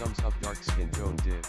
Thumbs up dark skin Joan did.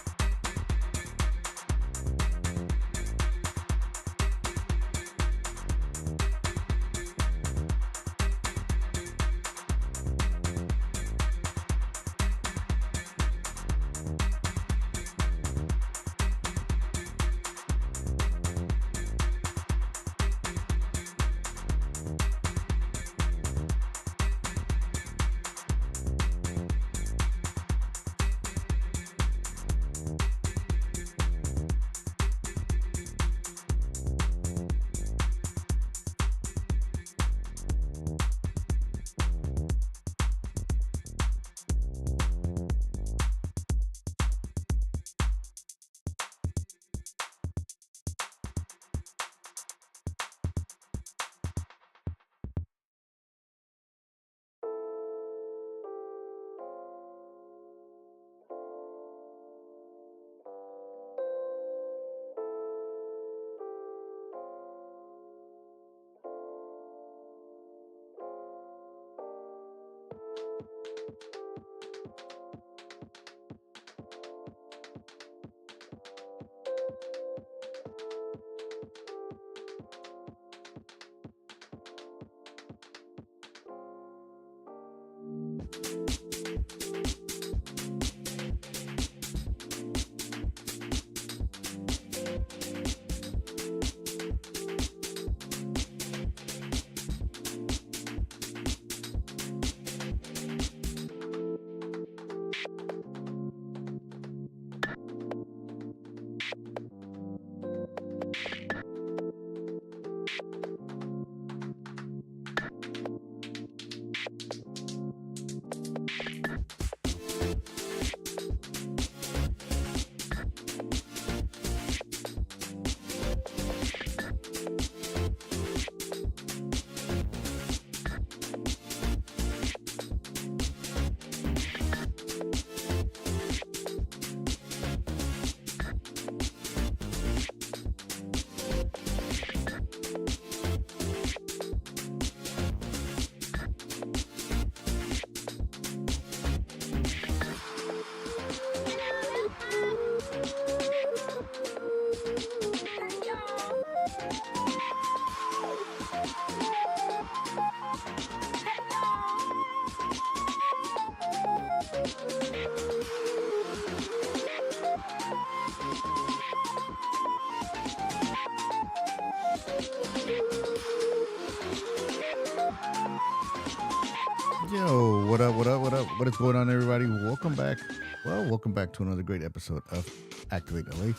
Yo, what up, what up, what up? What is going on, everybody? Welcome back. Well, welcome back to another great episode of Activate LA.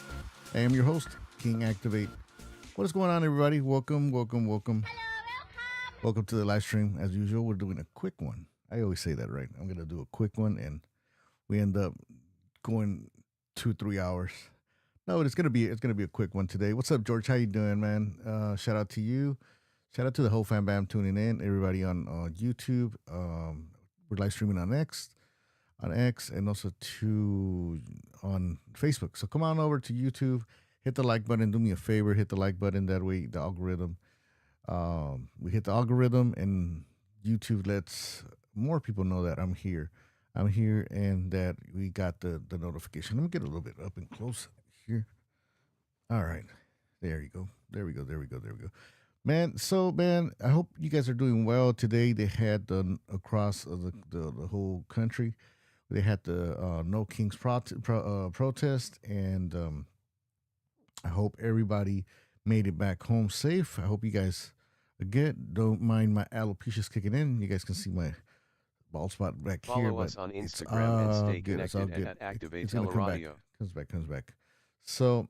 I am your host, King Activate. What is going on, everybody? Welcome, welcome, welcome. Welcome to the live stream. As usual, we're doing a quick one. I always say that, right? I'm going to do a quick one, and we end up going 2-3 hours. No, it's gonna be a quick one today. What's up, George? How you doing, man? Shout out to you. Shout out to the whole fan bam tuning in. Everybody on YouTube. We're live streaming on X, and also on Facebook. So come on over to YouTube. Hit the like button. Do me a favor. Hit the like button. That way, the algorithm. We hit the algorithm, and YouTube lets more people know that I'm here. I'm here, and that we got the notification. Let me get a little bit up and close here. All right, there you go. There we go. Man, I hope you guys are doing well today. They had across the whole country, they had the No Kings protest, and I hope everybody made it back home safe. I hope you guys, again, don't mind my alopecia's kicking in. You guys can see my bald spot back here. Follow us on Instagram and stay connected at InfoActivateLA Radio. Comes back. So,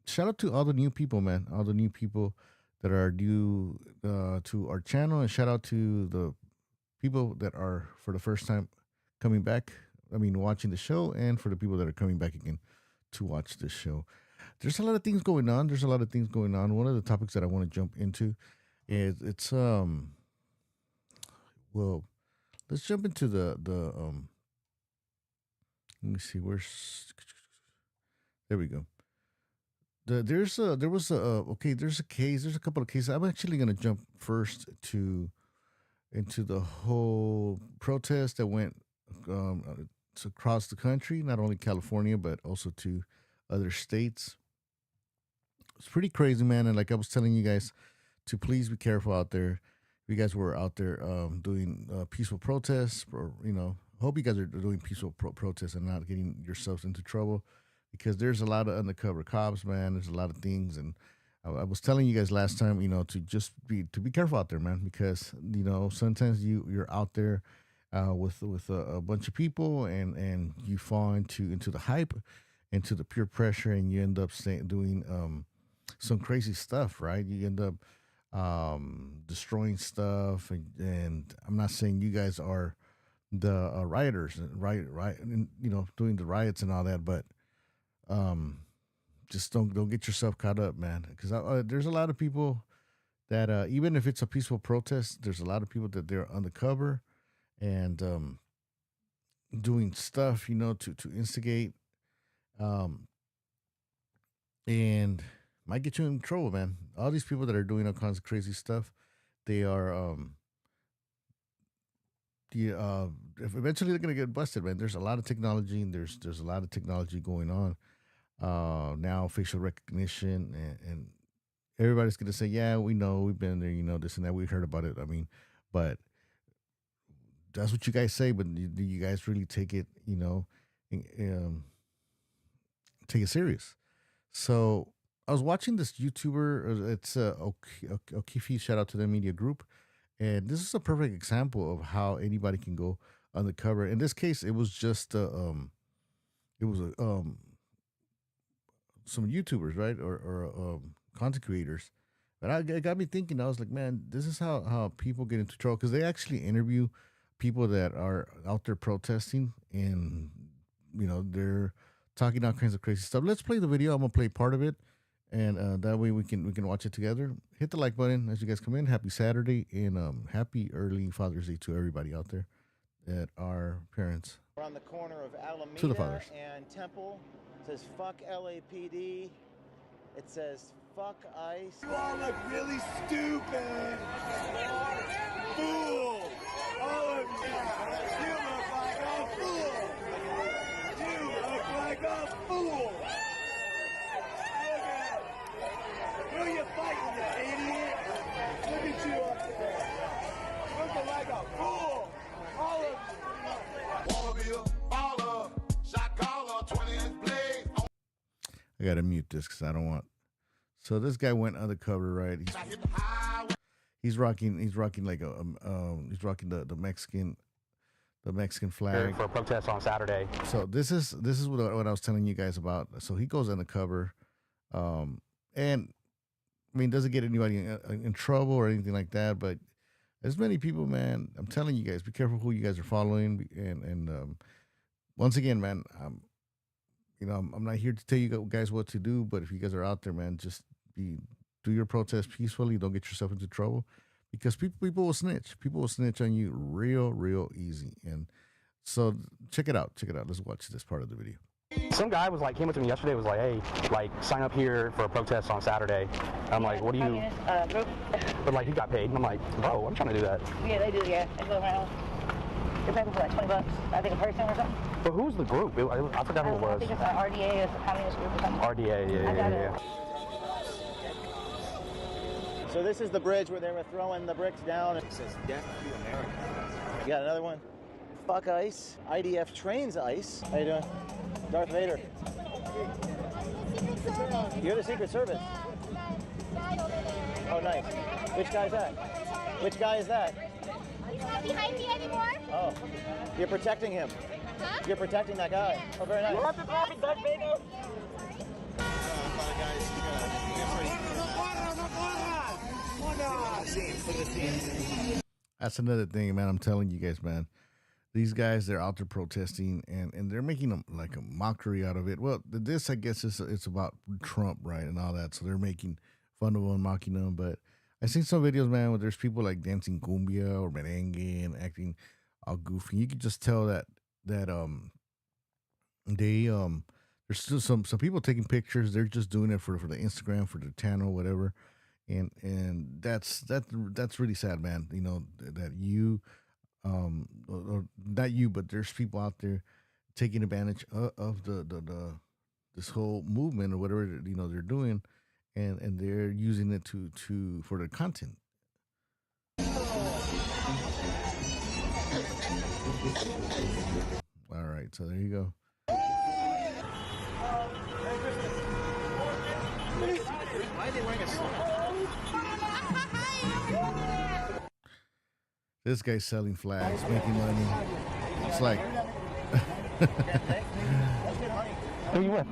shout out to all the new people, man. All the new people that are new to our channel, and shout out to the people that are for the first time coming back. I mean, watching the show, and for the people that are coming back again to watch the show. There's a lot of things going on. One of the topics that I want to jump into is well, let's jump into the let me see, there we go. There's a case. There's a couple of cases. I'm actually gonna jump first into the whole protest that went it's across the country, not only California but also to other states. It's pretty crazy, man. And like I was telling you guys, to please be careful out there. If you guys were out there doing peaceful protests, or hope you guys are doing peaceful protests and not getting yourselves into trouble, because there's a lot of undercover cops, man. There's a lot of things, and I was telling you guys last time, to just be careful out there, man, because sometimes you're out there with a bunch of people, and you fall into the hype, into the peer pressure, and you end up doing some crazy stuff, right? You end up destroying stuff, and I'm not saying you guys are the rioters, right, and doing the riots and all that, but just don't get yourself caught up, man, because there's a lot of people that even if it's a peaceful protest, there's a lot of people that they're undercover and doing stuff, to instigate, um, and might get you in trouble, man. All these people that are doing all kinds of crazy stuff, they are eventually they're gonna get busted, man. There's a lot of technology, and there's a lot of technology going on now, facial recognition, and everybody's gonna say, yeah, we know, we've been there, this and that, we heard about it. I mean, but that's what you guys say, but do you guys really take it, take it serious? So I was watching this YouTuber. It's Okifi. Shout out to the media group, and this is a perfect example of how anybody can go undercover. In this case, it was just it was some YouTubers, right, or content creators. But it got me thinking. I was like, man, this is how people get into trouble, because they actually interview people that are out there protesting, and they're talking all kinds of crazy stuff. Let's play the video. I'm gonna play part of it, and that way we can watch it together. Hit the like button as you guys come in. Happy Saturday, and happy early Father's Day to everybody out there that are parents. We're on the corner of Alameda To the fathers. and Temple. It says fuck LAPD. It says fuck ICE. You all look really stupid. Fool. All of you. You look like a fool. You look like a fool. Who are you fighting, you idiot? Look at you up there. Looking like a fool. All of you. Wallabill, baller, shot caller, 20-inch blade. I gotta mute this because I don't want. So this guy went undercover, right? He's rocking like he's rocking the Mexican flag for a protest on Saturday. So this is what I was telling you guys about. So he goes undercover, and I mean, doesn't get anybody in trouble or anything like that. But there's many people, man. I'm telling you guys, be careful who you guys are following. And once again, man, I'm not here to tell you guys what to do. But if you guys are out there, man, just do your protest peacefully. Don't get yourself into trouble, because people will snitch. People will snitch on you real easy. And so check it out. Let's watch this part of the video. Some guy came up to me yesterday, was like, hey, sign up here for a protest on Saturday. I'm like, what do you, but he got paid. And I'm like, bro, I'm trying to do that. Yeah, they do, yeah. They go around. They're paying for like $20, I think, a person or something. But who's the group? I forgot who it was. I think it's RDA, it's a communist group or something. RDA, yeah. So this is the bridge where they were throwing the bricks down. It says death to America. You got another one? Fuck ICE. IDF trains ICE. How you doing? Darth Vader. You're the Secret Service. Oh, nice. Which guy's that? Which guy is that? He's not behind me anymore. Oh, you're protecting him. Huh? You're protecting that guy. Oh, very nice. You have to call me Darth Vader? That's another thing, man. I'm telling you guys, man. These guys, they're out there protesting, and they're making a mockery out of it. Well, this, I guess, it's about Trump, right, and all that. So they're making fun of him, mocking him. But I've seen some videos, man, where there's people dancing cumbia or merengue and acting all goofy. You can just tell that they there's still some people taking pictures. They're just doing it for the Instagram, for the channel, whatever. And that's really sad, man. That you or not you, but there's people out there taking advantage of the this whole movement or whatever they're doing, and they're using it to for their content. All right, so there you go. Why are they wearing a suit? This guy's selling flags, making money. It's like. Who you with?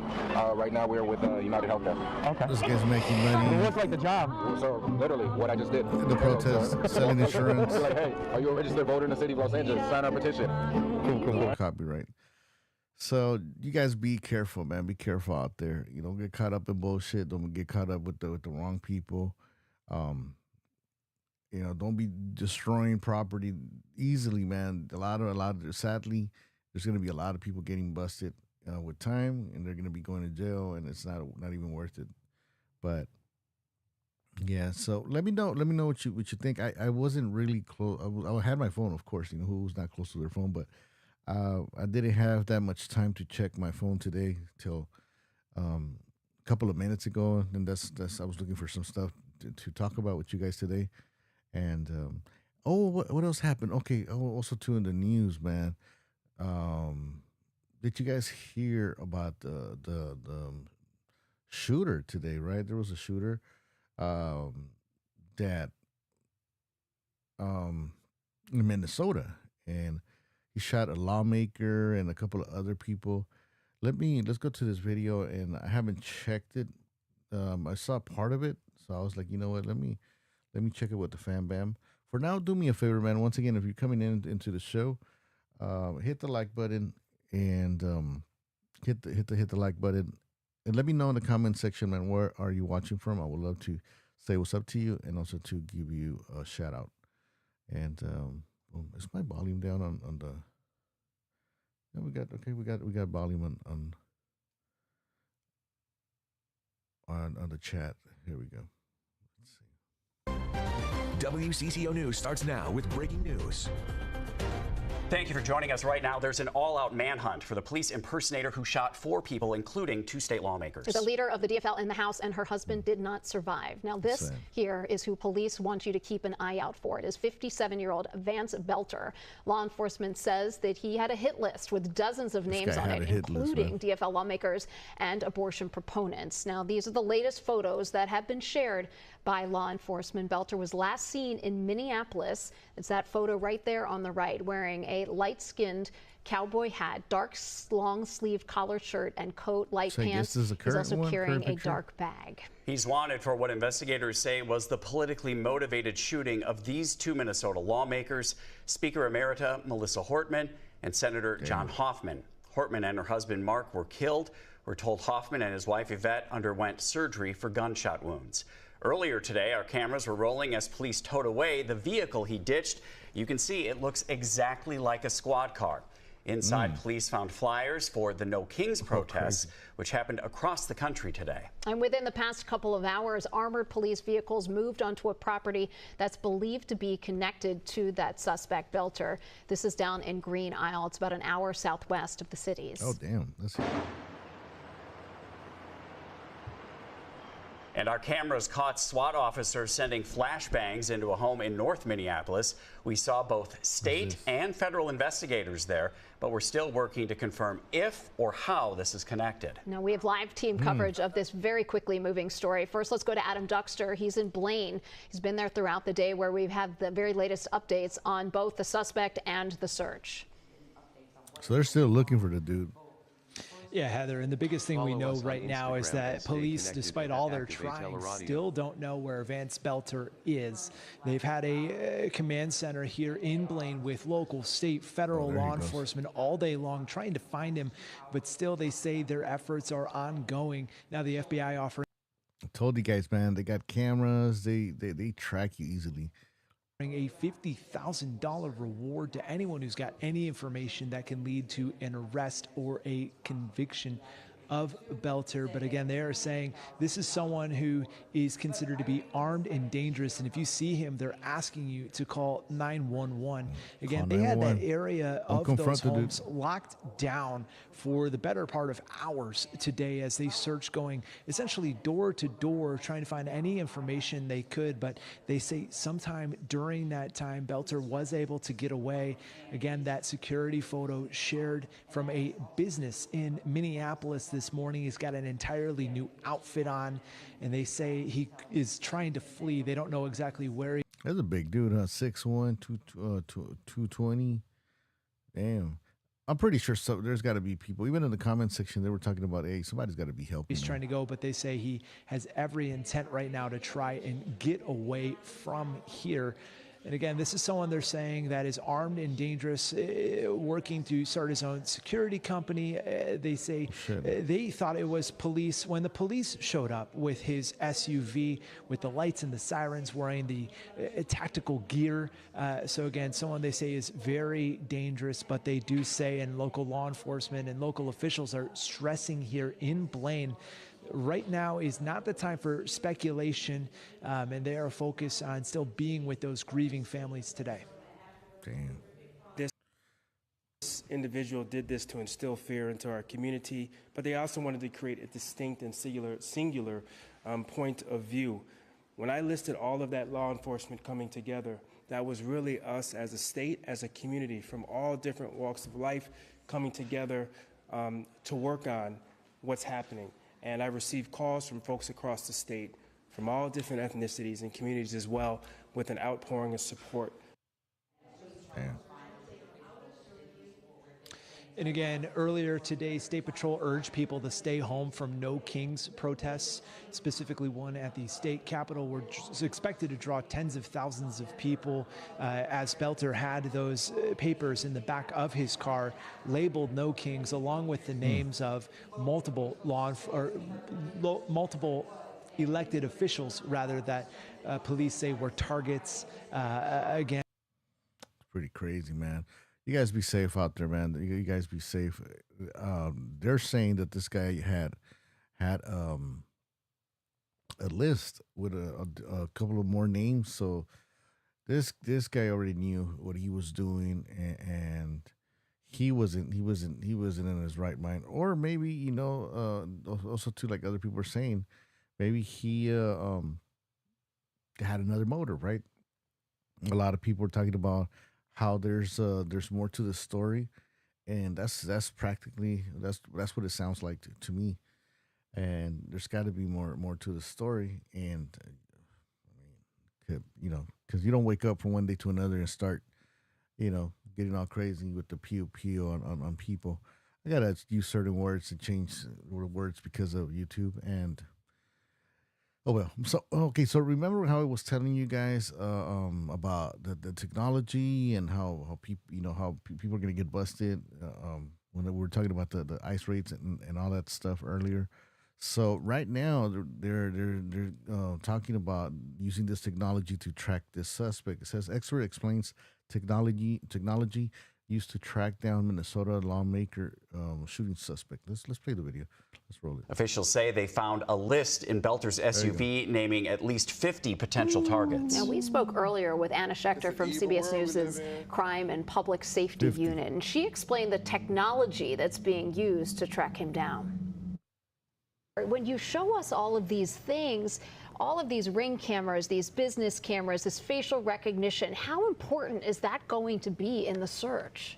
Right now we're with United Healthcare. Okay. This guy's making money. What's like the job? So literally what I just did. The protest, selling insurance. Like, hey, are you a registered voter in the city of Los Angeles? Sign our petition. Cool. Copyright. So you guys be careful, man. Be careful out there. You don't get caught up in bullshit. Don't get caught up with the wrong people. Don't be destroying property easily, man. A lot of sadly, there's going to be a lot of people getting busted with time, and they're going to be going to jail, and it's not even worth it. But yeah, so let me know what you think. I wasn't really close. I had my phone, of course. Who's not close to their phone, but I didn't have that much time to check my phone today till a couple of minutes ago, and that's I was looking for some stuff to talk about with you guys today. And what else happened? Okay, also too in the news, man. Did you guys hear about the shooter today? Right, there was a shooter that in Minnesota, and he shot a lawmaker and a couple of other people. Let's go to this video, and I haven't checked it. I saw part of it, so I was like, you know what? Let me check it with the Fam Bam. For now, do me a favor, man. Once again, if you're coming into the show, hit the like button and hit the like button, and let me know in the comment section, man. Where are you watching from? I would love to say what's up to you, and also to give you a shout out. And is my volume down on the? No, we got volume on the chat. Here we go. WCCO News starts now with breaking news. Thank you for joining us right now. There's an all-out manhunt for the police impersonator who shot 4 people, including 2 state lawmakers. The leader of the DFL in the House and her husband did not survive. Now, this here is who police want you to keep an eye out for. It is 57-year-old Vance Belter. Law enforcement says that he had a hit list with dozens of names on it, including DFL lawmakers and abortion proponents. Now, these are the latest photos that have been shared by law enforcement. Belter was last seen in Minneapolis. It's that photo right there on the right, wearing a light-skinned cowboy hat, dark long-sleeved collared shirt and coat, light pants. He's also carrying a dark bag. He's wanted for what investigators say was the politically motivated shooting of these 2 Minnesota lawmakers, Speaker Emerita Melissa Hortman and Senator John Hoffman. Hortman and her husband Mark were killed. We're told Hoffman and his wife Yvette underwent surgery for gunshot wounds. Earlier today, our cameras were rolling as police towed away the vehicle he ditched. You can see it looks exactly like a squad car. Inside, police found flyers for the No Kings protests, which happened across the country today. And within the past couple of hours, armored police vehicles moved onto a property that's believed to be connected to that suspect, Belter. This is down in Green Isle. It's about an hour southwest of the cities. Oh, damn. And our cameras caught SWAT officers sending flashbangs into a home in North Minneapolis. We saw both state and federal investigators there, but we're still working to confirm if or how this is connected. Now, we have live team coverage of this very quickly moving story. First, let's go to Adam Duxter. He's in Blaine. He's been there throughout the day, where we've had the very latest updates on both the suspect and the search. So they're still looking for the dude. Yeah, Heather, and the biggest thing we know right now is that police, despite all their trying, still don't know where Vance Belter is. They've had a command center here in Blaine with local, state, federal law enforcement all day long trying to find him, but still they say their efforts are ongoing. Now the FBI offering... I told you guys, man, they got cameras, they track you easily. A $50,000 reward to anyone who's got any information that can lead to an arrest or a conviction of Belter. But again, they are saying this is someone who is considered to be armed and dangerous. And if you see him, they're asking you to call 911. Again, they had that area of those homes locked down for the better part of hours today as they search, going essentially door to door, trying to find any information they could. But they say sometime during that time, Belter was able to get away. Again, that security photo shared from a business in Minneapolis this morning. He's got an entirely new outfit on, and they say he is trying to flee. They don't know exactly where he. That's a big dude, huh? 6'1", 220. Damn. I'm pretty sure there's got to be people, even in the comment section, they were talking about, hey, somebody's got to be helping. He's trying to go, but they say he has every intent right now to try and get away from here. And again, this is someone they're saying that is armed and dangerous, working to start his own security company. They say they thought it was police when the police showed up with his SUV, with the lights and the sirens, wearing the tactical gear. So again, someone they say is very dangerous, but they do say, and local law enforcement and local officials are stressing here in Blaine, right now is not the time for speculation, and they are focused on still being with those grieving families today. Damn. This individual did this to instill fear into our community, but they also wanted to create a distinct and singular point of view. When I listed all of that law enforcement coming together, that was really us as a state, as a community, from all different walks of life coming together to work on what's happening. And I received calls from folks across the state, from all different ethnicities and communities as well, with an outpouring of support. Damn. And again, earlier today, State Patrol urged people to stay home from No Kings protests, specifically one at the state capitol, where it's expected to draw tens of thousands of people, as Belter had those papers in the back of his car labeled No Kings, along with the names of multiple multiple elected officials, rather, that police say were targets. Again, it's pretty crazy, man. You guys be safe out there, man. You guys be safe. They're saying that this guy had a list with a couple of more names. So this guy already knew what he was doing, and he wasn't in his right mind. Or maybe, also too, like other people are saying, maybe he had another motive, right? A lot of people are talking about how there's more to the story, and that's practically that's what it sounds like to me. And there's got to be more to the story, and because you don't wake up from one day to another and start, getting all crazy with the pew on people. I gotta use certain words and change words because of YouTube. And oh well. So remember how I was telling you guys about the technology and how people how people are gonna get busted when we were talking about the ICE raids and all that stuff earlier. So right now they're talking about using this technology to track this suspect. It says expert explains technology used to track down Minnesota lawmaker shooting suspect. Let's play the video. Let's roll it. Officials say they found a list in Belter's SUV naming at least 50 potential targets. Now, we spoke earlier with Anna Schechter from CBS News' Crime and Public Safety Unit, and she explained the technology that's being used to track him down. When you show us all of these things, all of these Ring cameras, these business cameras, this facial recognition, how important is that going to be in the search?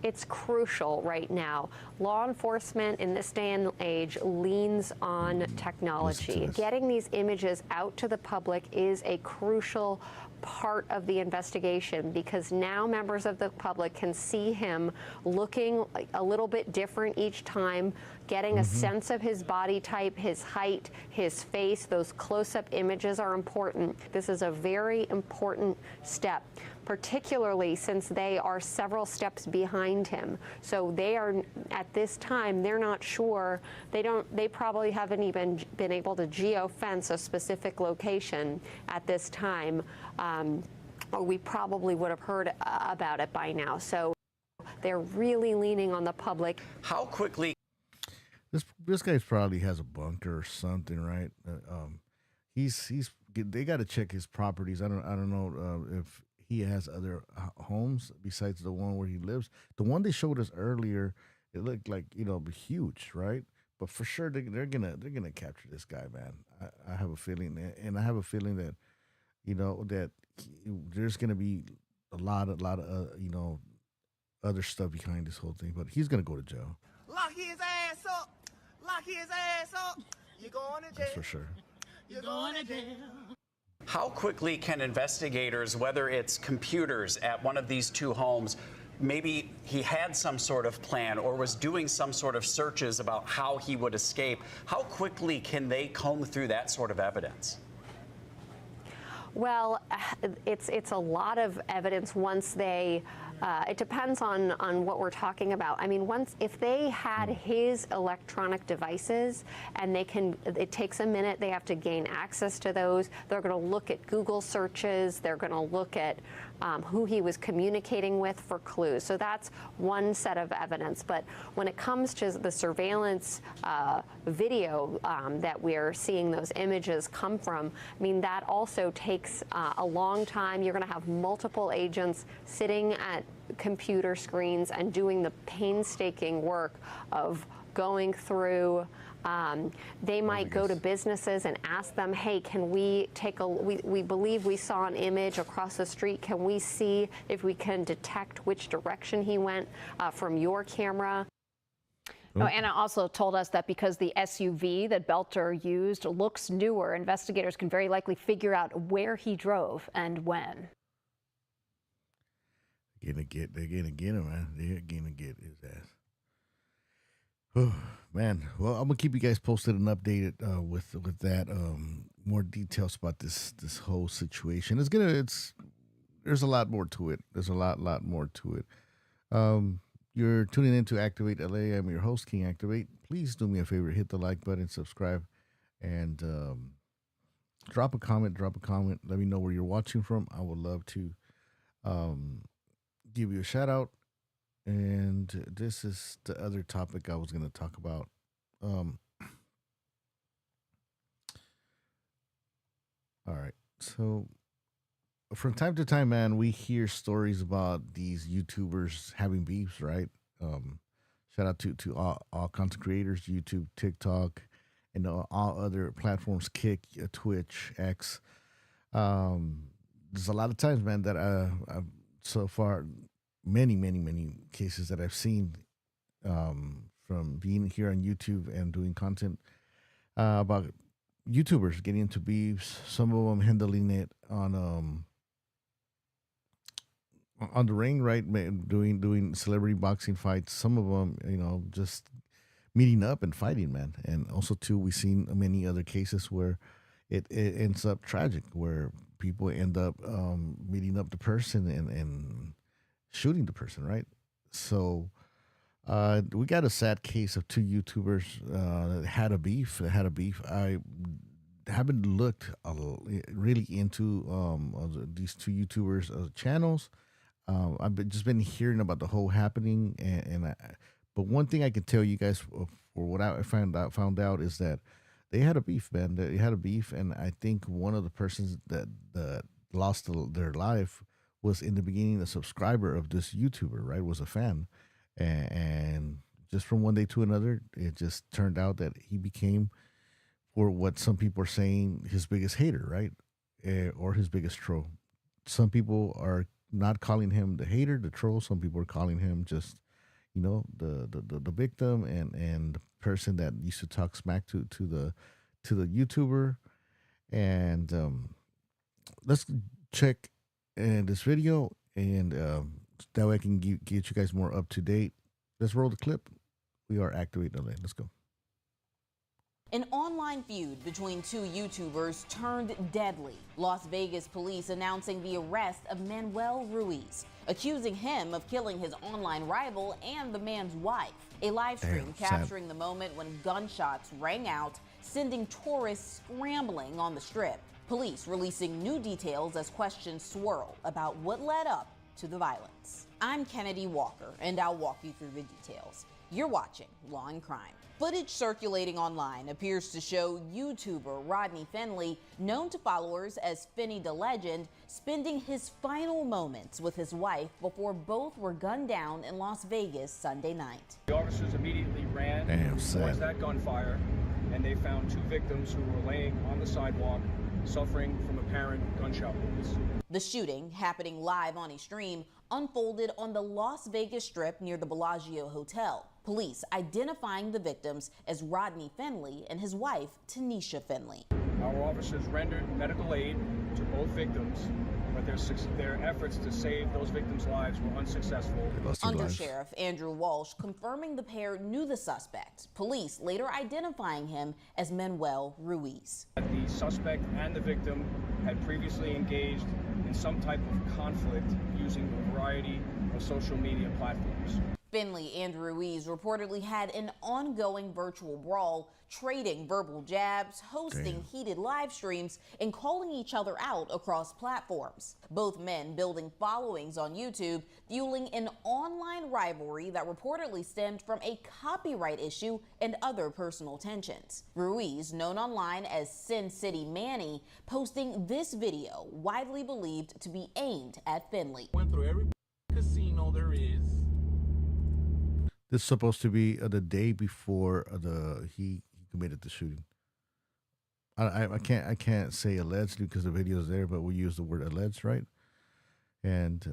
It's crucial right now. Law enforcement in this day and age leans on technology. Getting these images out to the public is a crucial part of the investigation, because now members of the public can see him looking a little bit different each time, getting a sense of his body type, his height, his face. Those close-up images are important. This is a very important step, particularly since they are several steps behind him. So they are, at this time, they're not sure. They probably haven't even been able to geo-fence a specific location at this time, or we probably would have heard about it by now. So they're really leaning on the public. How quickly? This guy probably has a bunker or something, right? They got to check his properties. I don't know if he has other homes besides the one where he lives. The one they showed us earlier, it looked like huge, right? But for sure they're gonna capture this guy, man. I have a feeling, and I have a feeling that that there's gonna be a lot of other stuff behind this whole thing. But he's gonna go to jail. Lock his ass up. Lock his ass up. You're going to jail. That's for sure. You're going to jail. How quickly can investigators, whether it's computers at one of these two homes, maybe he had some sort of plan or was doing some sort of searches about how he would escape, how quickly can they comb through that sort of evidence? Well, it's a lot of evidence once they. It depends on what we're talking about. I mean, if they had his electronic devices and it takes a minute, they have to gain access to those. They're going to look at Google searches. They're going to look at who he was communicating with for clues. So that's one set of evidence. But when it comes to the surveillance video that we're seeing those images come from, I mean, that also takes a long time. You're going to have multiple agents sitting at computer screens and doing the painstaking work of going through. They might go to businesses and ask them, hey, can we take we believe we saw an image across the street. Can we see if we can detect which direction he went from your camera? No, Anna also told us that because the SUV that Belter used looks newer, investigators can very likely figure out where he drove and when. They're gonna get him, man. They're gonna get his ass. Oh, man. Well, I'm gonna keep you guys posted and updated with that. More details about this whole situation. There's a lot more to it. There's a lot more to it. You're tuning in to Activate LA. I'm your host, King Activate. Please do me a favor, hit the like button, subscribe, and drop a comment. Let me know where you're watching from. I would love to give you a shout out. And this is the other topic I was going to talk about. All right. So from time to time, man, we hear stories about these YouTubers having beefs, right? Shout out to all content creators, YouTube, TikTok, and all other platforms, Kick, Twitch, X. There's a lot of times, man, that I've so far, many cases that I've seen from being here on YouTube and doing content about YouTubers getting into beefs. Some of them handling it on the ring, right? Doing celebrity boxing fights. Some of them, just meeting up and fighting, man. And also too, we've seen many other cases where it ends up tragic, where people end up meeting up the person and shooting the person, right? So we got a sad case of two YouTubers that had a beef. I haven't looked really into these two YouTubers' channels. I've just been hearing about the whole happening, but one thing I can tell you guys, for what I found out is that they had a beef, man. They had a beef, and I think one of the persons that lost their life was in the beginning a subscriber of this YouTuber, right? Was a fan, and just from one day to another, it just turned out that he became, or what some people are saying, his biggest hater, right? Or his biggest troll. Some people are not calling him the hater, the troll. Some people are calling him just, the victim and the person that used to talk smack to the YouTuber. And let's check this video, and that way I can get you guys more up to date. Let's roll the clip. We are Activate LA. Let's go. An online feud between two YouTubers turned deadly. Las Vegas police announcing the arrest of Manuel Ruiz, accusing him of killing his online rival and the man's wife. A live stream capturing the moment when gunshots rang out, sending tourists scrambling on the Strip. Police releasing new details as questions swirl about what led up to the violence. I'm Kennedy Walker, and I'll walk you through the details. You're watching Law and Crime. Footage circulating online appears to show YouTuber Rodney Finley, known to followers as Finny the Legend, spending his final moments with his wife before both were gunned down in Las Vegas Sunday night. The officers immediately ran towards that gunfire, and they found 2 victims who were laying on the sidewalk, suffering from apparent gunshot wounds. The shooting, happening live on a stream, unfolded on the Las Vegas Strip near the Bellagio Hotel. Police identifying the victims as Rodney Finley and his wife, Tanisha Finley. Our officers rendered medical aid to both victims, but their efforts to save those victims' lives were unsuccessful. Undersheriff Andrew Walsh confirming the pair knew the suspect. Police later identifying him as Manuel Ruiz. The suspect and the victim had previously engaged in some type of conflict using a variety of social media platforms. Finley and Ruiz reportedly had an ongoing virtual brawl, trading verbal jabs, hosting heated live streams, and calling each other out across platforms. Both men building followings on YouTube, fueling an online rivalry that reportedly stemmed from a copyright issue and other personal tensions. Ruiz, known online as Sin City Manny, posting this video widely believed to be aimed at Finley. Went through every casino there is. This is supposed to be the day before he committed the shooting. I can't say allegedly because the video's there, but we use the word alleged, right? And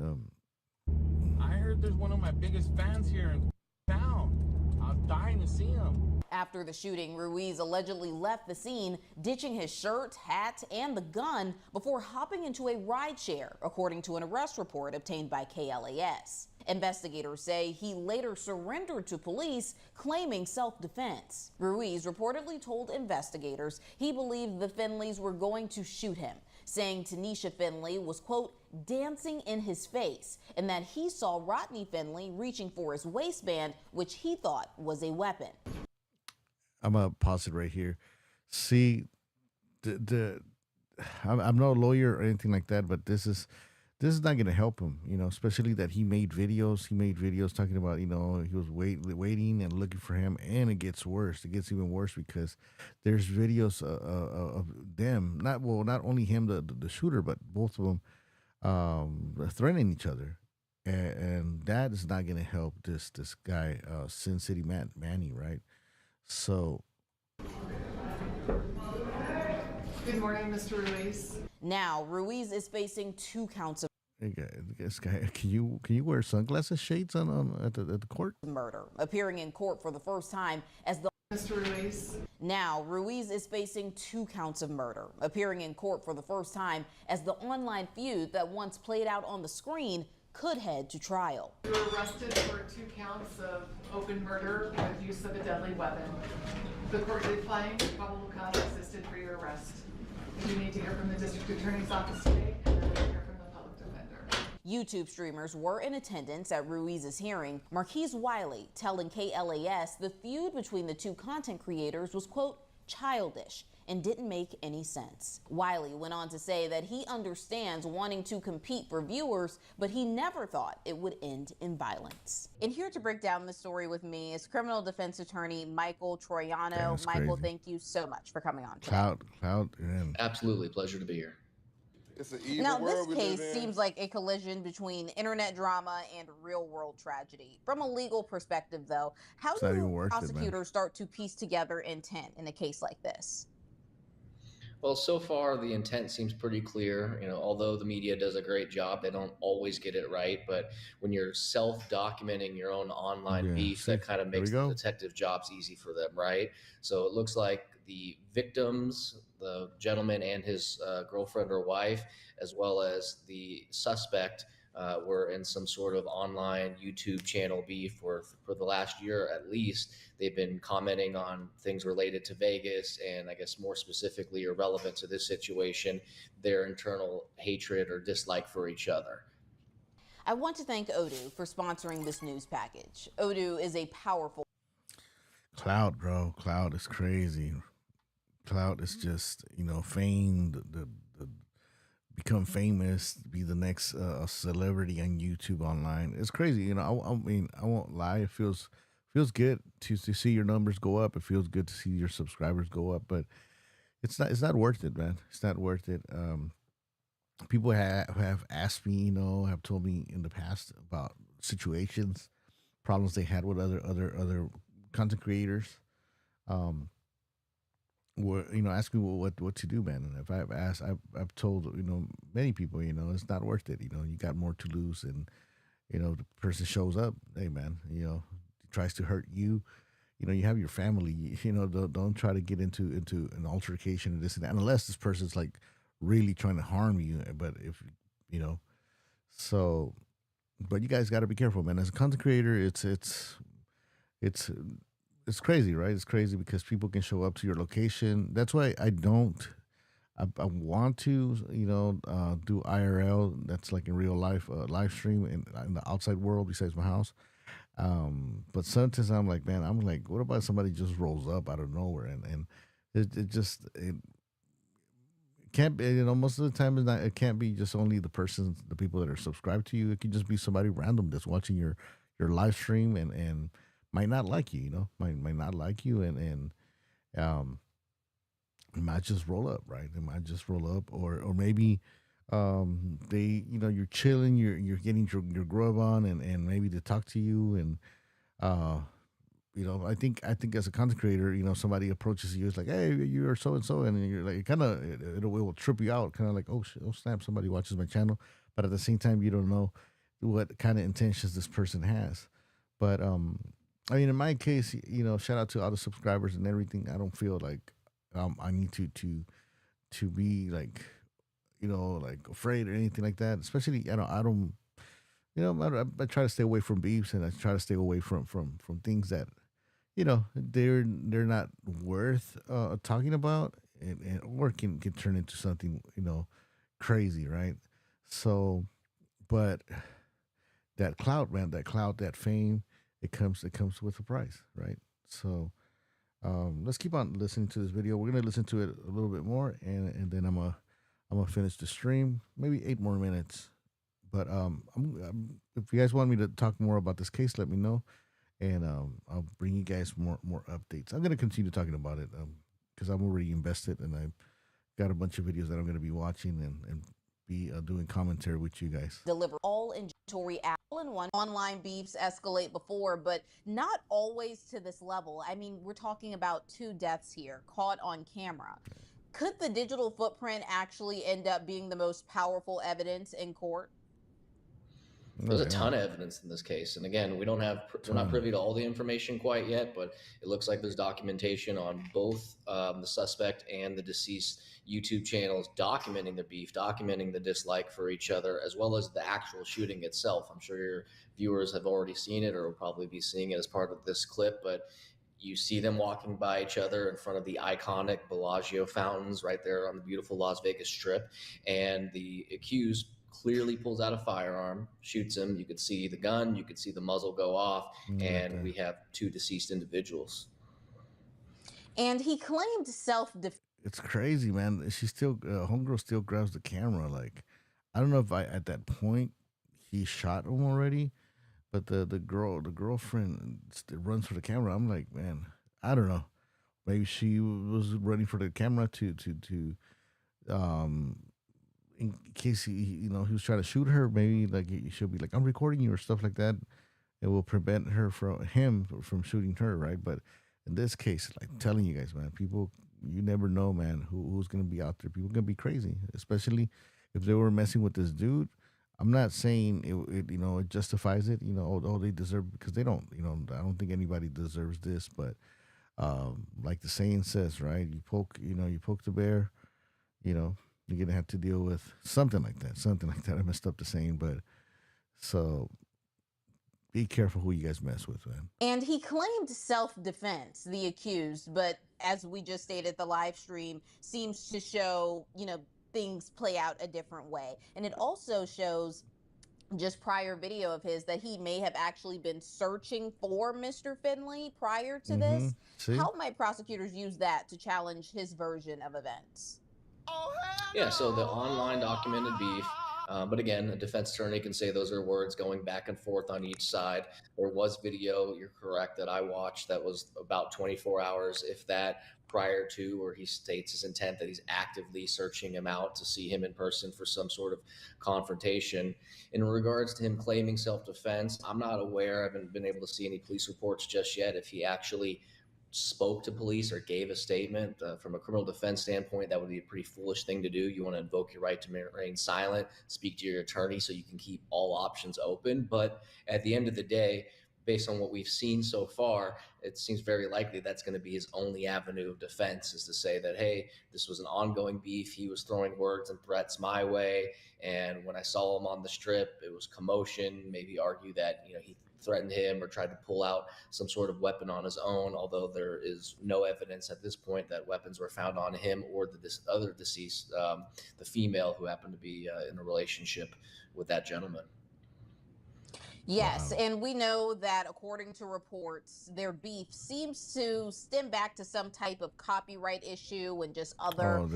I heard there's one of my biggest fans here in town. I was dying to see him. After the shooting, Ruiz allegedly left the scene, ditching his shirt, hat, and the gun before hopping into a rideshare, according to an arrest report obtained by KLAS. Investigators say he later surrendered to police, claiming self-defense. Ruiz reportedly told investigators he believed the Finleys were going to shoot him, saying Tanisha Finley was, quote, dancing in his face, and that he saw Rodney Finley reaching for his waistband, which he thought was a weapon. I'm gonna pause it right here. See, I'm no lawyer or anything like that, but this is not gonna help him, especially that he made videos. He made videos talking about, he was waiting and looking for him, and it gets worse. It gets even worse because there's videos of them, not only him, the shooter, but both of them threatening each other, and that is not gonna help this guy, Sin City Manny, right? So. Good morning, Mr. Ruiz. Now, Ruiz is facing 2 counts of this guy, can you wear sunglasses, shades on at the court? Murder, appearing in court for the first time as the Mr. Ruiz. Now, Ruiz is facing 2 counts of murder, appearing in court for the first time as the online feud that once played out on the screen could head to trial. You were arrested for 2 counts of open murder with use of a deadly weapon. The court did find probable cause existed for your arrest. You need to hear from the district attorney's office today, and then we'll hear from the public defender. YouTube streamers were in attendance at Ruiz's hearing. Marquise Wiley telling KLAS the feud between the 2 content creators was, quote, childish and didn't make any sense. Wiley went on to say that he understands wanting to compete for viewers, but he never thought it would end in violence. And here to break down the story with me is criminal defense attorney Michael Troiano. Michael, thank you so much for coming on today. Cloud. Absolutely, pleasure to be here. It's an evil now, world this case seems like a collision between internet drama and real-world tragedy. From a legal perspective, though, how do prosecutors start to piece together intent in a case like this? Well, so far the intent seems pretty clear. Although the media does a great job, they don't always get it right. But when you're self-documenting your own online beef, that kind of makes the detective jobs easy for them, right? So it looks like the victims, the gentleman and his girlfriend or wife, as well as the suspect, were in some sort of online YouTube channel beef for the last year at least. They've been commenting on things related to Vegas and I guess more specifically or relevant to this situation, their internal hatred or dislike for each other. I want to thank Odoo for sponsoring this news package. Odoo is a powerful Cloud, bro. Cloud is crazy. Cloud is just, fame, the become famous, be the next celebrity on YouTube online. It's crazy. I won't lie. It feels feels good to see your numbers go up. It feels good to see your subscribers go up, but it's not worth it, man. It's not worth it. People have asked me, have told me in the past about situations, problems they had with other content creators. Were ask me what to do, man. And if I've asked, I've told many people, it's not worth it. You got more to lose, and the person shows up, hey man, tries to hurt you. You have your family. Don't try to get into an altercation and this and that, unless this person's like really trying to harm you. But if so, but you guys got to be careful, man. As a content creator, it's crazy, right? It's crazy because people can show up to your location. That's why I want to, do IRL. That's like in real life, live stream in the outside world besides my house. But sometimes I'm like, man, what about somebody just rolls up out of nowhere and it can't be, most of the time it can't be just only the people that are subscribed to you. It could just be somebody random that's watching your live stream and might not like you, might not like you and it might just roll up, right? It might just roll up or maybe they you're chilling, you're getting your grub on and maybe they talk to you and I think as a content creator, somebody approaches you, it's like, hey, you're so and so, and you're like, it will trip you out, kind of like, oh snap, somebody watches my channel, but at the same time, you don't know what kind of intentions this person has. But I mean, in my case, shout out to all the subscribers and everything. I don't feel like I need to be like, like afraid or anything like that. Especially, I don't. I try to stay away from beefs and I try to stay away from things that, they're not worth talking about and or can turn into something, crazy, right? So, but that clout, man, that fame, it comes with a price, right? So, let's keep on listening to this video. We're gonna listen to it a little bit more, and then I'm gonna finish the stream, maybe 8 more minutes. But if you guys want me to talk more about this case, let me know, and I'll bring you guys more updates. I'm gonna continue talking about it because I'm already invested, and I've got a bunch of videos that I'm gonna be watching and be doing commentary with you guys. Deliver all inventory all-in-one. Online beefs escalate before, but not always to this level. I mean, we're talking about 2 deaths here caught on camera. Could the digital footprint actually end up being the most powerful evidence in court? There's a ton of evidence in this case, and again, we're not privy to all the information quite yet, but it looks like there's documentation on both the suspect and the deceased YouTube channels documenting the beef, documenting the dislike for each other, as well as the actual shooting itself. I'm sure your viewers have already seen it or will probably be seeing it as part of this clip, but you see them walking by each other in front of the iconic Bellagio fountains right there on the beautiful Las Vegas Strip, and the accused clearly pulls out a firearm, shoots him. You could see the gun, you could see the muzzle go off, and we have 2 deceased individuals. And he claimed self-defense. It's crazy, man. She still, homegirl still grabs the camera. Like, I don't know if at that point he shot him already, but the girlfriend runs for the camera. I'm like, man, I don't know. Maybe she was running for the camera to in case he was trying to shoot her. Maybe like she'll be like, I'm recording you or stuff like that. It will prevent him from shooting her, right? But in this case, like telling you guys, man, people, you never know, man, who's gonna be out there. People are gonna be crazy, especially if they were messing with this dude. I'm not saying it justifies it. They deserve, because they don't. I don't think anybody deserves this. But like the saying says, right? You poke the bear, you're gonna have to deal with something like that. I messed up the saying, but so be careful who you guys mess with, man. And he claimed self-defense, the accused, but as we just stated, the live stream seems to show, things play out a different way. And it also shows just prior video of his that he may have actually been searching for Mr. Finley prior to this. See? How might prosecutors use that to challenge his version of events? Yeah, so the online documented beef, But again, a defense attorney can say those are words going back and forth on each side. There was video, you're correct, that I watched that was about 24 hours, if that, prior to, where he states his intent that he's actively searching him out to see him in person for some sort of confrontation. In regards to him claiming self-defense, I'm not aware, I haven't been able to see any police reports just yet if he actually spoke to police or gave a statement. From a criminal defense standpoint, that would be a pretty foolish thing to do. You want to invoke your right to remain silent, speak to your attorney so you can keep all options open. But at the end of the day, based on what we've seen so far, it seems very likely that's going to be his only avenue of defense, is to say that, hey, this was an ongoing beef. He was throwing words and threats my way. And when I saw him on the strip, it was commotion. Maybe argue that, he threatened him or tried to pull out some sort of weapon on his own, although there is no evidence at this point that weapons were found on him or this other deceased, the female who happened to be in a relationship with that gentleman. Yes, and we know that according to reports, their beef seems to stem back to some type of copyright issue and just other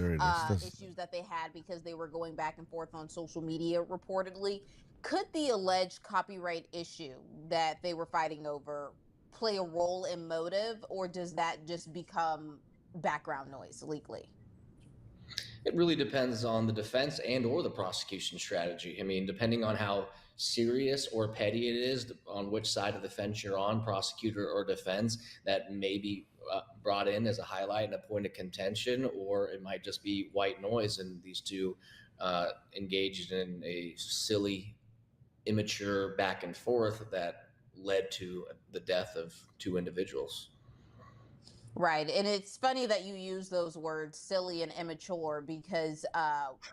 issues that they had because they were going back and forth on social media reportedly. Could the alleged copyright issue that they were fighting over play a role in motive, or does that just become background noise legally? It really depends on the defense and or the prosecution strategy. I mean, depending on how serious or petty it is, on which side of the fence you're on, prosecutor or defense, that may be brought in as a highlight and a point of contention, or it might just be white noise and these two engaged in a silly, immature back and forth that led to the death of two individuals. Right. And it's funny that you use those words, silly and immature, because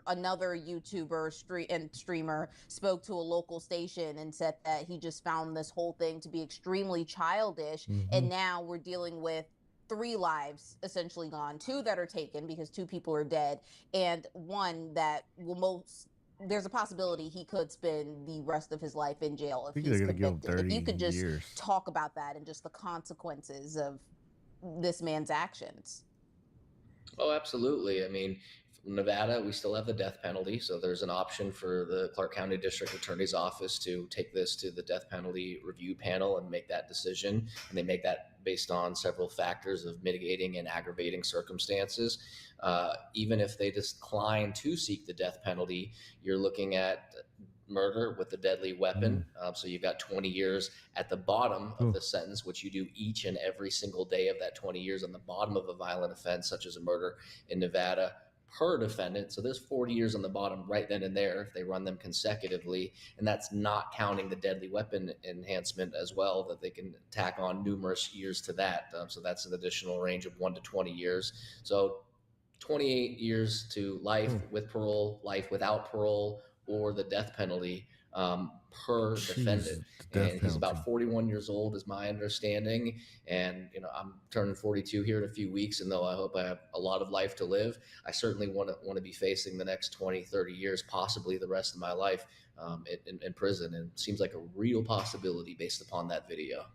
another YouTuber and streamer spoke to a local station and said that he just found this whole thing to be extremely childish. And now we're dealing with 3 lives essentially gone, 2 that are taken because 2 people are dead, and 1 that will there's a possibility he could spend the rest of his life in jail if he's convicted. If you could just talk about that and just the consequences of this man's actions. Oh, absolutely. I mean, Nevada, we still have the death penalty, so there's an option for the Clark County District Attorney's Office to take this to the death penalty review panel and make that decision. And they make that based on several factors of mitigating and aggravating circumstances. Even if they decline to seek the death penalty, you're looking at murder with a deadly weapon. So you've got 20 years at the bottom of the sentence, which you do each and every single day of that 20 years on the bottom of a violent offense, such as a murder in Nevada, per defendant. So there's 40 years on the bottom right then and there if they run them consecutively. And that's not counting the deadly weapon enhancement as well, that they can tack on numerous years to that. So that's an additional range of 1 to 20 years. So 28 years to life with parole, life without parole, or the death penalty per defendant. And he's about 41 years old is my understanding. And, I'm turning 42 here in a few weeks. And though I hope I have a lot of life to live, I certainly want to be facing the next 20, 30 years, possibly the rest of my life in prison. And it seems like a real possibility based upon that video.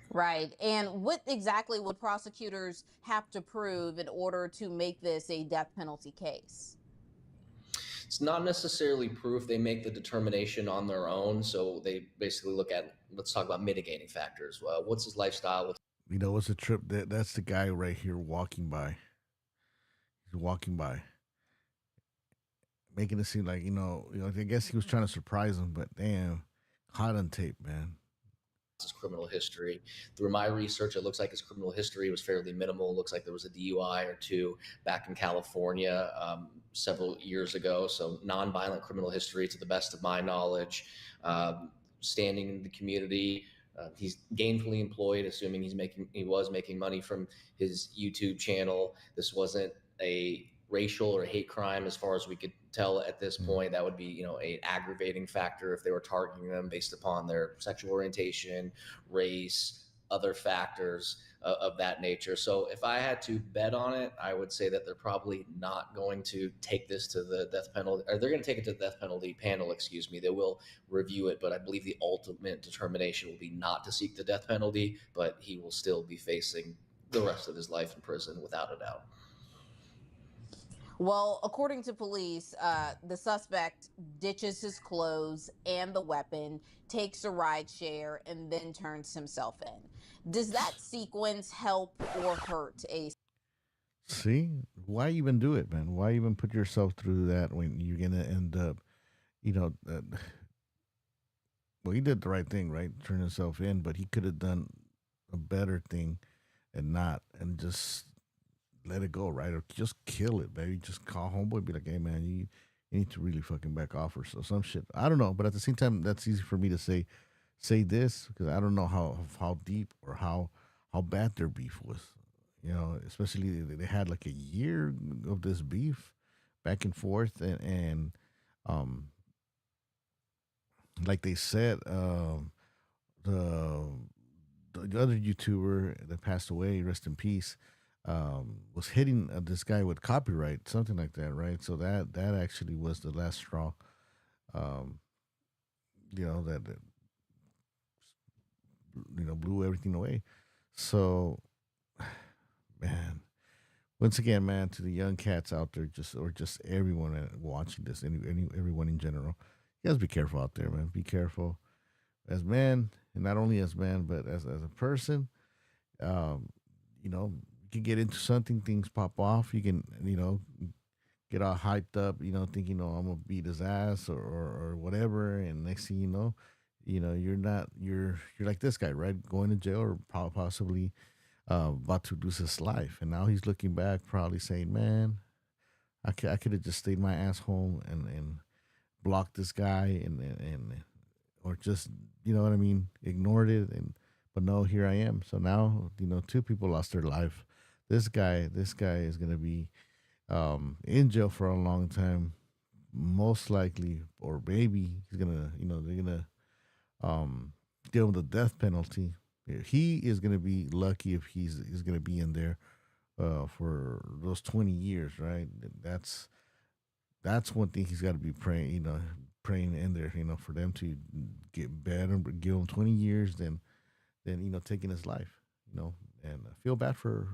Right. And what exactly would prosecutors have to prove in order to make this a death penalty case? It's not necessarily proof. They make the determination on their own. So they basically look at, let's talk about mitigating factors. What's his lifestyle? What's the trip? That's the guy right here walking by. He's walking by, making it seem like, I guess he was trying to surprise him, but damn, caught on tape, man. His criminal history. Through my research, it looks like his criminal history was fairly minimal. It looks like there was a DUI or 2 back in California several years ago. So nonviolent criminal history, to the best of my knowledge. Standing in the community. He's gainfully employed, assuming he was making money from his YouTube channel. This wasn't a racial or hate crime as far as we could tell at this point. That would be, an aggravating factor if they were targeting them based upon their sexual orientation, race, other factors of that nature. So if I had to bet on it, I would say that they're probably not going to take this to the death penalty, or they're going to take it to the death penalty panel, They will review it, but I believe the ultimate determination will be not to seek the death penalty, but he will still be facing the rest of his life in prison without a doubt. Well, according to police, the suspect ditches his clothes and the weapon, takes a ride share, and then turns himself in. Does that sequence help or hurt a... See, why even do it, man? Why even put yourself through that when you're gonna end up, you know? Well, he did the right thing, right? Turn himself in, but he could have done a better thing and not, and just let it go, right? Or just kill it, baby. Just call homeboy, be like, hey, man, you need to really fucking back off or so, some shit. I don't know, but at the same time, that's easy for me to say this because I don't know how deep or how bad their beef was. You know, especially they had like a year of this beef back and forth, and um, like they said, the the other YouTuber that passed away, rest in peace, was hitting this guy with copyright, something like that, right? So that actually was the last straw. Um, that blew everything away. So, man, once again, man, to the young cats out there, just everyone watching this, everyone in general, you guys be careful out there, man. Be careful as men, and not only as men, but as a person. Um, you can get into something, things pop off. You can, get all hyped up, thinking, oh, I'm gonna beat his ass or whatever, and next thing you're like this guy, right? Going to jail or possibly about to lose his life, and now he's looking back, probably saying, "Man, I could have just stayed my ass home and blocked this guy and or just what I mean, ignored it but no, here I am. So now two people lost their life. This guy is gonna be in jail for a long time, most likely, or maybe he's gonna they're gonna give him the death penalty. He is gonna be lucky if he's gonna be in there for those 20 years, right? That's one thing he's got to be praying in there, for them to get better, give him 20 years, then taking his life, and I feel bad for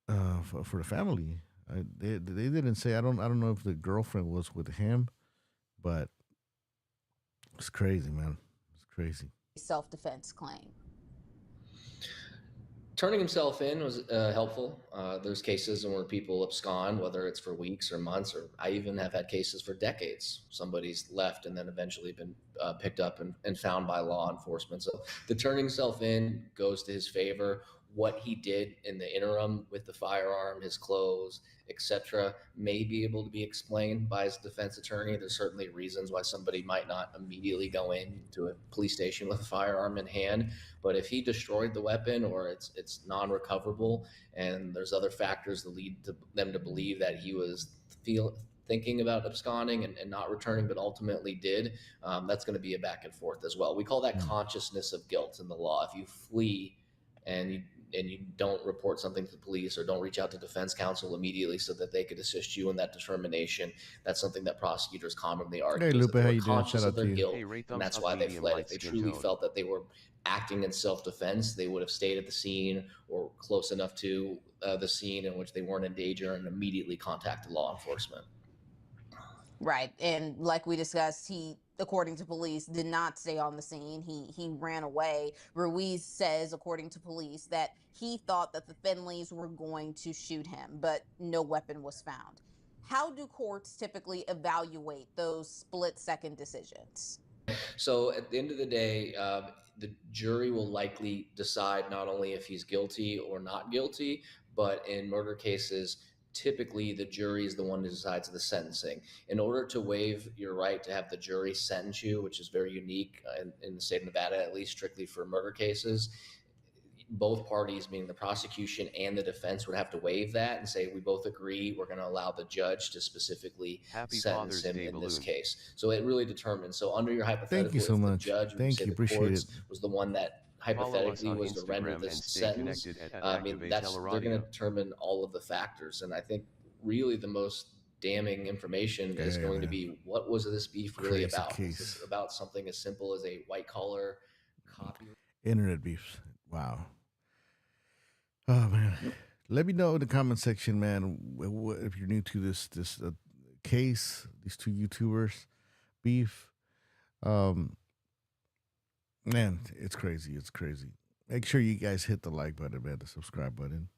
the family. They didn't say. I don't know if the girlfriend was with him, but it's crazy, man. It's crazy. Self-defense claim? Turning himself in was helpful. There's cases where people abscond, whether it's for weeks or months, or I even have had cases for decades. Somebody's left and then eventually been picked up and found by law enforcement. So the turning himself in goes to his favor. What he did in the interim with the firearm, his clothes, etc., may be able to be explained by his defense attorney. There's certainly reasons why somebody might not immediately go into a police station with a firearm in hand. But if he destroyed the weapon or it's non-recoverable, and there's other factors that lead to them to believe that he was thinking about absconding and not returning, but ultimately did, that's going to be a back and forth as well. We call that consciousness of guilt in the law. If you flee and you don't report something to the police or don't reach out to defense counsel immediately so that they could assist you in that determination, that's something that prosecutors commonly argue. Hey, Lupe, how you doing? Shout out to you. Guilt, and that's why they fled. If they truly tone. felt that they were acting in self-defense, they would have stayed at the scene or close enough to the scene in which they weren't in danger and immediately contacted law enforcement. Right, and like we discussed, he, according to police, did not stay on the scene. He ran away. Ruiz says, according to police, that he thought that the Finleys were going to shoot him, but no weapon was found. How do courts typically evaluate those split-second decisions? So at the end of the day, the jury will likely decide not only if he's guilty or not guilty, but in murder cases, typically the jury is the one who decides the sentencing. In order to waive your right to have the jury sentence you, which is very unique in the state of Nevada, at least strictly for murder cases, both parties, meaning the prosecution and the defense, would have to waive that and say, we both agree we're going to allow the judge to specifically sentence him in this case. So it really determines. So under your hypothetical, Thank you so much. The judge, Thank you. Appreciate it. Was the one that hypothetically was to render this sentence. I mean, they're going to determine all of the factors. And I think really the most damning information is going to be, what was this beef really about? Is this about something as simple as a white collar copy? Internet beefs. Wow. Oh man, Let me know in the comment section, man, if you're new to this case, these two YouTubers, beef. Man, it's crazy. It's crazy. Make sure you guys hit the like button, man, the subscribe button.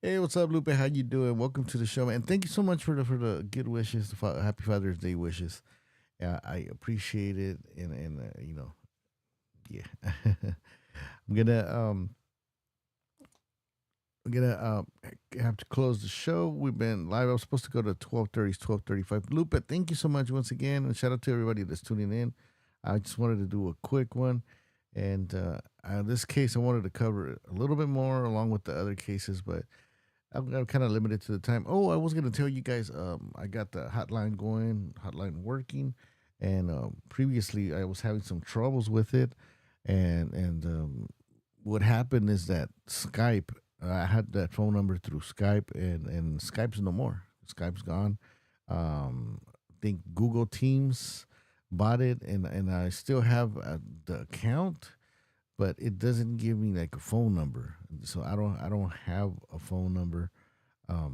Hey, what's up, Lupe? How you doing? Welcome to the show, man. Thank you so much for the good wishes, the Happy Father's Day wishes. I appreciate it, and you know, yeah. I'm gonna have to close the show. We've been live. I was supposed to go to 12:30, 12:35. Lupe, thank you so much once again, and shout out to everybody that's tuning in. I just wanted to do a quick one, and this case I wanted to cover it a little bit more along with the other cases, but I'm kind of limited to the time. Oh, I was gonna tell you guys, I got the hotline working, and previously I was having some troubles with it, and what happened is that Skype. I had that phone number through Skype, and Skype's no more. Skype's gone. I think Google Teams bought it, and I still have the account, but it doesn't give me like a phone number. So I don't have a phone number. I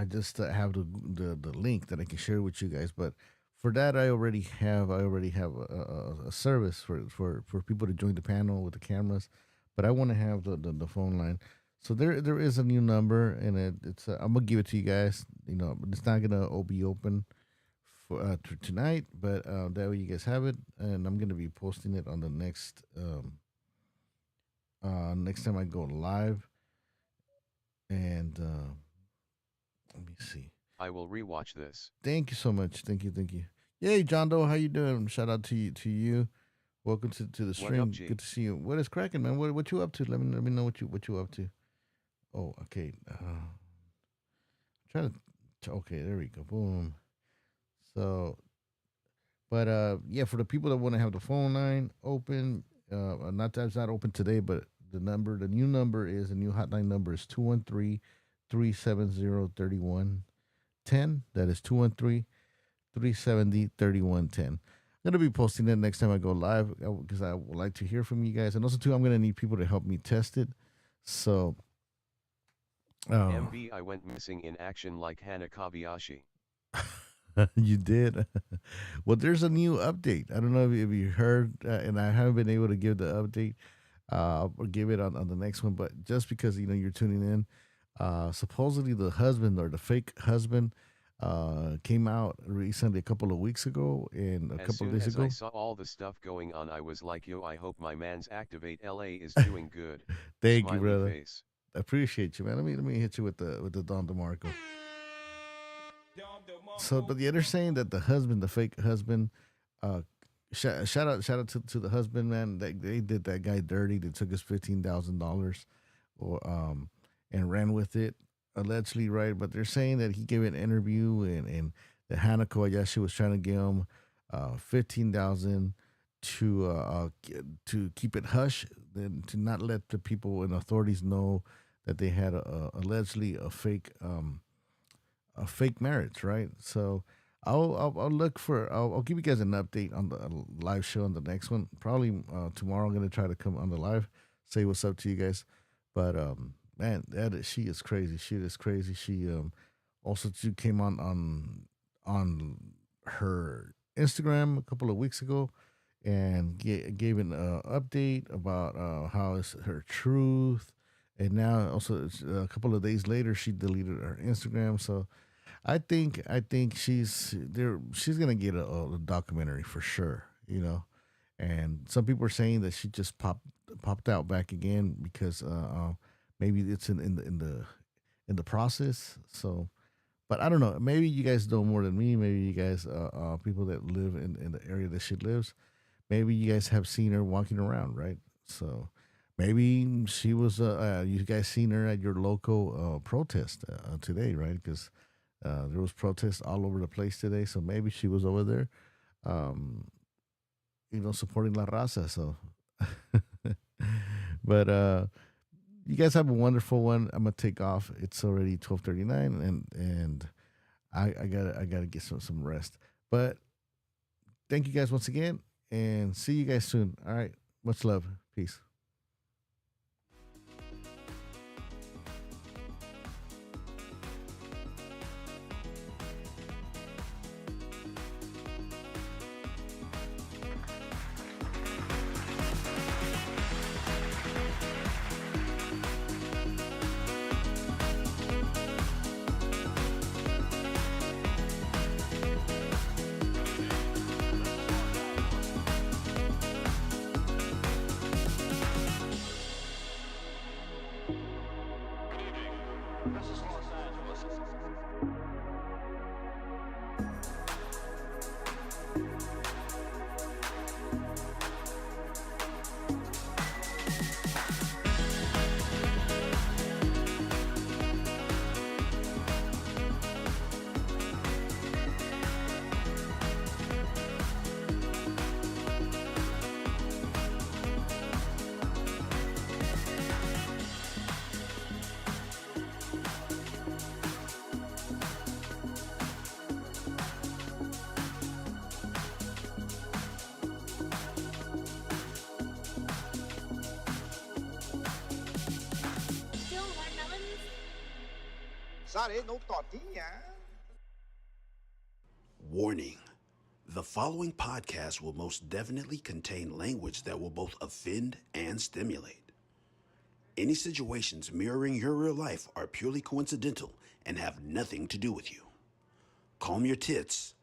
just have the link that I can share with you guys. But for that, I already have a service for people to join the panel with the cameras. But I want to have the phone line. So there is a new number, and it's I'm gonna give it to you guys. You know, it's not gonna be open for tonight, but that way you guys have it, and I'm gonna be posting it on the next next time I go live. And let me see. I will rewatch this. Thank you so much. Thank you. Yay, John Doe, how you doing? Shout out to you. Welcome to the stream. Good to see you. What is cracking, man? What you up to? Let me know what you up to. Oh, okay. Okay, there we go. Boom. So, but yeah, for the people that want to have the phone line open, it's not open today, but the new new hotline number is 213-370-3110. That is 213-370-3110. I'm going to be posting it next time I go live because I would like to hear from you guys. And also, too, I'm going to need people to help me test it. So, MB, I went missing in action like Hana Kabayashi. You did? Well, there's a new update. I don't know if you heard, and I haven't been able to give the update or give it on the next one. But just because, you're tuning in, supposedly the husband or the fake husband came out recently a couple of weeks ago and a couple of days ago. As I saw all the stuff going on, I was like, yo, I hope my man's ActivateLA is doing good. Thank Smiley you, brother. Face. I appreciate you, man. Let me hit you with the Don DeMarco. So, but yeah, they're saying that the husband, the fake husband, shout out to the husband, man. They did that guy dirty. They took his $15,000 and ran with it. Allegedly, right? But they're saying that he gave an interview and that Hana Kobayashi was trying to give him $15,000 to keep it hush, then to not let the people and authorities know that they had allegedly a fake marriage, right? So I'll look for I'll give you guys an update on the live show on the next one. Probably tomorrow I'm gonna try to come on the live, say what's up to you guys. But man, she is crazy. She is crazy. She also came on her Instagram a couple of weeks ago and gave an update about how it's her truth. And now also a couple of days later, she deleted her Instagram. So I think she's gonna get a documentary for sure, And some people are saying that she just popped out back again because maybe it's in the process. So, but I don't know. Maybe you guys know more than me. Maybe you guys people that live in the area that she lives. Maybe you guys have seen her walking around, right? So maybe she was. You guys seen her at your local protest today, right? Because there was protests all over the place today. So maybe she was over there, supporting La Raza. So, but you guys have a wonderful one. I'm gonna take off. It's already 12:39, and I gotta get some rest. But thank you guys once again, and see you guys soon. All right, much love, peace. pensare, no tortinha. Warning. The following podcast will most definitely contain language that will both offend and stimulate. Any situations mirroring your real life are purely coincidental and have nothing to do with you. Calm your tits